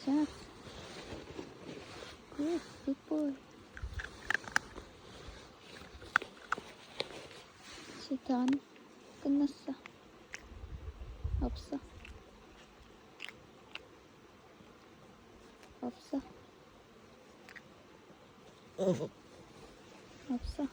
Yes. Good, good boy. She done. 끝났어. 없어. 없어. 없어.